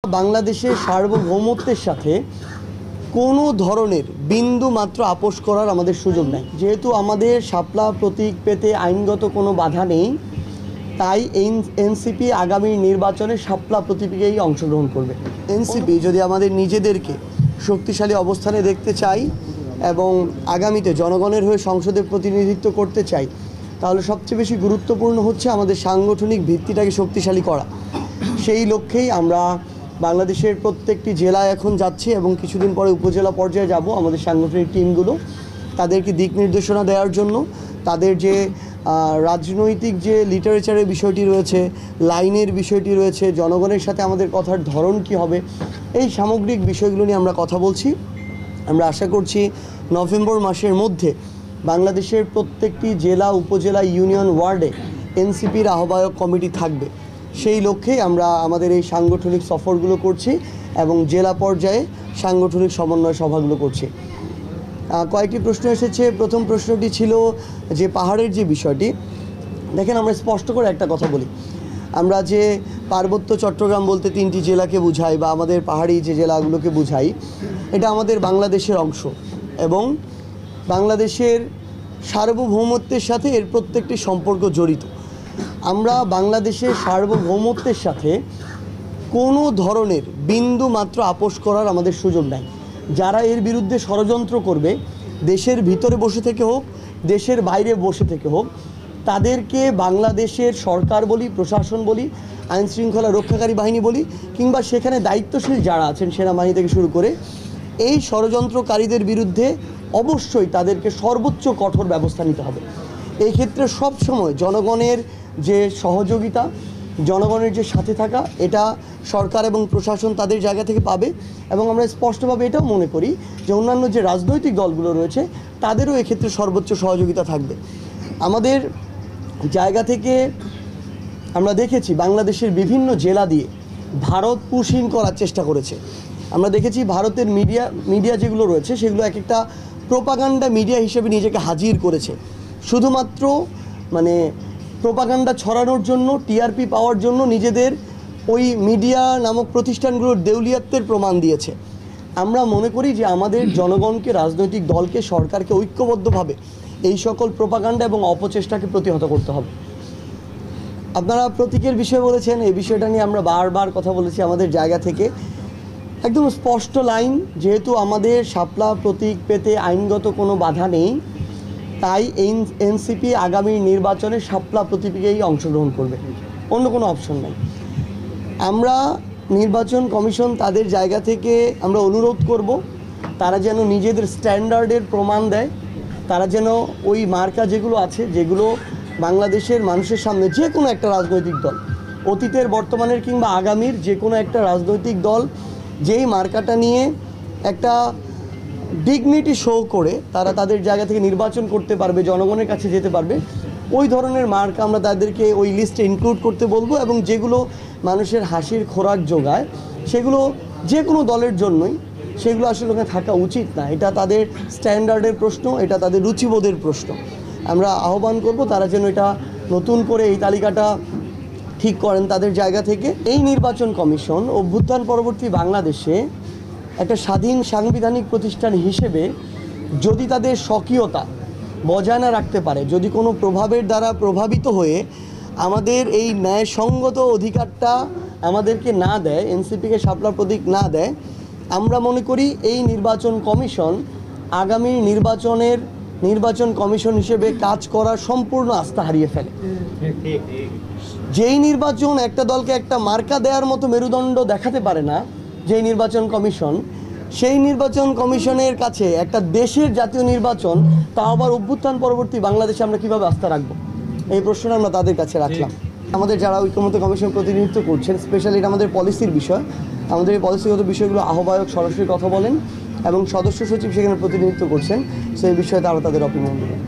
বাংলাদেশের সার্বভৌমত্বের সাথে কোনো ধরনের বিন্দু মাত্র আপোষ করার আমাদের সুযোগ নেই। যেহেতু আমাদের শাপলা প্রতীক পেতে আইনগত কোনো বাধা নেই, তাই এনসিপি আগামী নির্বাচনে শাপলা প্রতীকেই অংশগ্রহণ করবে। এনসিপি যদি আমাদের নিজেদেরকে শক্তিশালী অবস্থানে দেখতে চাই এবং আগামীতে জনগণের হয়ে সংসদে প্রতিনিধিত্ব করতে চাই, তাহলে সবচেয়ে বেশি গুরুত্বপূর্ণ হচ্ছে আমাদের সাংগঠনিক ভিত্তিটাকে শক্তিশালী করা। সেই লক্ষ্যেই আমরা বাংলাদেশের প্রত্যেকটি জেলায় এখন যাচ্ছি এবং কিছুদিন পরে উপজেলা পর্যায়ে যাব। আমাদের সাংগঠনিক টিমগুলো তাদেরকে দিক নির্দেশনা দেওয়ার জন্য, তাদের যে রাজনৈতিক যে লিটারেচারের বিষয়টি রয়েছে, লাইনের বিষয়টি রয়েছে, জনগণের সাথে আমাদের কথার ধরন কী হবে, এই সামগ্রিক বিষয়গুলো নিয়ে আমরা কথা বলছি। আমরা আশা করছি নভেম্বর মাসের মধ্যে বাংলাদেশের প্রত্যেকটি জেলা, উপজেলা, ইউনিয়ন, ওয়ার্ডে এনসিপির আহ্বায়ক কমিটি থাকবে। সেই লক্ষ্যেই আমরা আমাদের এই সাংগঠনিক সফরগুলো করছি এবং জেলা পর্যায়ে সাংগঠনিক সমন্বয় সভাগুলো করছি। কয়েকটি প্রশ্ন এসেছে। প্রথম প্রশ্নটি ছিল যে পাহাড়ের যে বিষয়টি। দেখেন, আমরা স্পষ্ট করে একটা কথা বলি, আমরা যে পার্বত্য চট্টগ্রাম বলতে 3টি জেলাকে বুঝাই বা আমাদের পাহাড়ি যে জেলাগুলোকে বুঝাই, এটা আমাদের বাংলাদেশের অংশ এবং বাংলাদেশের সার্বভৌমত্বের সাথে এর প্রত্যেকটি সম্পর্ক জড়িত। আমরা বাংলাদেশের সার্বভৌমত্বের সাথে কোনো ধরনের বিন্দু মাত্র আপোষ করার আমাদের সুযোগ নাই। যারা এর বিরুদ্ধে ষড়যন্ত্র করবে, দেশের ভিতরে বসে থেকে হোক, দেশের বাইরে বসে থেকে হোক, তাদেরকে বাংলাদেশের সরকার বলি, প্রশাসন বলি, আইনশৃঙ্খলা রক্ষাকারী বাহিনী বলি, কিংবা সেখানে দায়িত্বশীল যারা আছেন সেনাবাহিনী থেকে শুরু করে, এই ষড়যন্ত্রকারীদের বিরুদ্ধে অবশ্যই তাদেরকে সর্বোচ্চ কঠোর ব্যবস্থা নিতে হবে। এই ক্ষেত্রে সবসময় জনগণের যে সহযোগিতা, জনগণের যে সাথে থাকা, এটা সরকার এবং প্রশাসন তাদের জায়গা থেকে পাবে। এবং আমরা স্পষ্টভাবে এটাও মনে করি যে অন্যান্য যে রাজনৈতিক দলগুলো রয়েছে তাদেরও এক্ষেত্রে সর্বোচ্চ সহযোগিতা থাকবে। আমাদের জায়গা থেকে আমরা দেখেছি বাংলাদেশের বিভিন্ন জেলা দিয়ে ভারত পুশিং করার চেষ্টা করেছে। আমরা দেখেছি ভারতের মিডিয়া যেগুলো রয়েছে সেগুলো এক একটা প্রোপাগান্ডা মিডিয়া হিসেবে নিজেকে হাজির করেছে, শুধুমাত্র প্রোপাগান্ডা ছড়ানোর জন্য, টিআরপি পাওয়ার জন্য নিজেদের ওই মিডিয়া নামক প্রতিষ্ঠানগুলোর দেউলিয়াত্বের প্রমাণ দিয়েছে। আমরা মনে করি যে আমাদের জনগণকে, রাজনৈতিক দলকে, সরকারকে ঐক্যবদ্ধভাবে এই সকল প্রোপাগান্ডা এবং অপচেষ্টাকে প্রতিহত করতে হবে। আপনারা প্রতীকের বিষয়ে বলেছেন, এই বিষয়টা নিয়ে আমরা বারবার কথা বলেছি আমাদের জায়গা থেকে। একদম স্পষ্ট লাইন, যেহেতু আমাদের শাপলা প্রতীক পেতে আইনগত কোনো বাধা নেই, তাই এনসিপি আগামী নির্বাচনে শাপলা প্রতীকেই অংশগ্রহণ করবে, অন্য কোনো অপশন নেই। আমরা নির্বাচন কমিশন তাদের জায়গা থেকে আমরা অনুরোধ করব, তারা যেন নিজেদের স্ট্যান্ডার্ডের প্রমাণ দেয়, তারা যেন ওই মার্কা যেগুলো আছে, যেগুলো বাংলাদেশের মানুষের সামনে যে কোনো একটা রাজনৈতিক দল, অতীতের, বর্তমানের কিংবা আগামীর যে কোনো একটা রাজনৈতিক দল যেই মার্কাটা নিয়ে একটা ডিগনিটি শো করে তারা তাদের জায়গা থেকে নির্বাচন করতে পারবে, জনগণের কাছে যেতে পারবে, ওই ধরনের মার্কা আমরা তাদেরকে ওই লিস্টে ইনক্লুড করতে বলবো। এবং যেগুলো মানুষের হাসির খোরাক যোগায়, সেগুলো যে কোনো দলের জন্যই সেগুলো আসলে ওখানে থাকা উচিত না। এটা তাদের স্ট্যান্ডার্ডের প্রশ্ন, এটা তাদের রুচিবোধের প্রশ্ন। আমরা আহ্বান করব তারা যেন এটা নতুন করে এই তালিকাটা ঠিক করেন তাদের জায়গা থেকে। এই নির্বাচন কমিশন অভ্যুত্থান পরবর্তী বাংলাদেশে একটা স্বাধীন সাংবিধানিক প্রতিষ্ঠান হিসেবে যদি তাদের স্বকীয়তা বজায় না রাখতে পারে, যদি কোনো প্রভাবের দ্বারা প্রভাবিত হয়ে আমাদের এই ন্যায়সঙ্গত অধিকারটা আমাদেরকে না দেয়, এনসিপিকে শাপলা প্রতীক না দেয়, আমরা মনে করি এই নির্বাচন কমিশন আগামী নির্বাচন কমিশন হিসেবে কাজ করার সম্পূর্ণ আস্থা হারিয়ে ফেলে। যেই নির্বাচন একটা দলকে একটা মার্কা দেওয়ার মতো মেরুদণ্ড দেখাতে পারে না, যেই নির্বাচন কমিশন, সেই নির্বাচন কমিশনের কাছে একটা দেশের জাতীয় নির্বাচন, তা আবার অভ্যুত্থান পরবর্তী বাংলাদেশে আমরা কীভাবে আস্থা রাখবো, এই প্রশ্নটা আমরা তাদের কাছে রাখলাম। আমাদের যারা ঐক্যমত্য কমিশন প্রতিনিধিত্ব করছেন, স্পেশালি এটা আমাদের পলিসির বিষয়, আমাদের এই পলিসিগত বিষয়গুলো আহ্বায়ক সরাসরি কথা বলেন এবং সদস্য সচিব সেখানে প্রতিনিধিত্ব করছেন, সেই বিষয়ে তারা তাদের অপিনিয়ন দেবেন।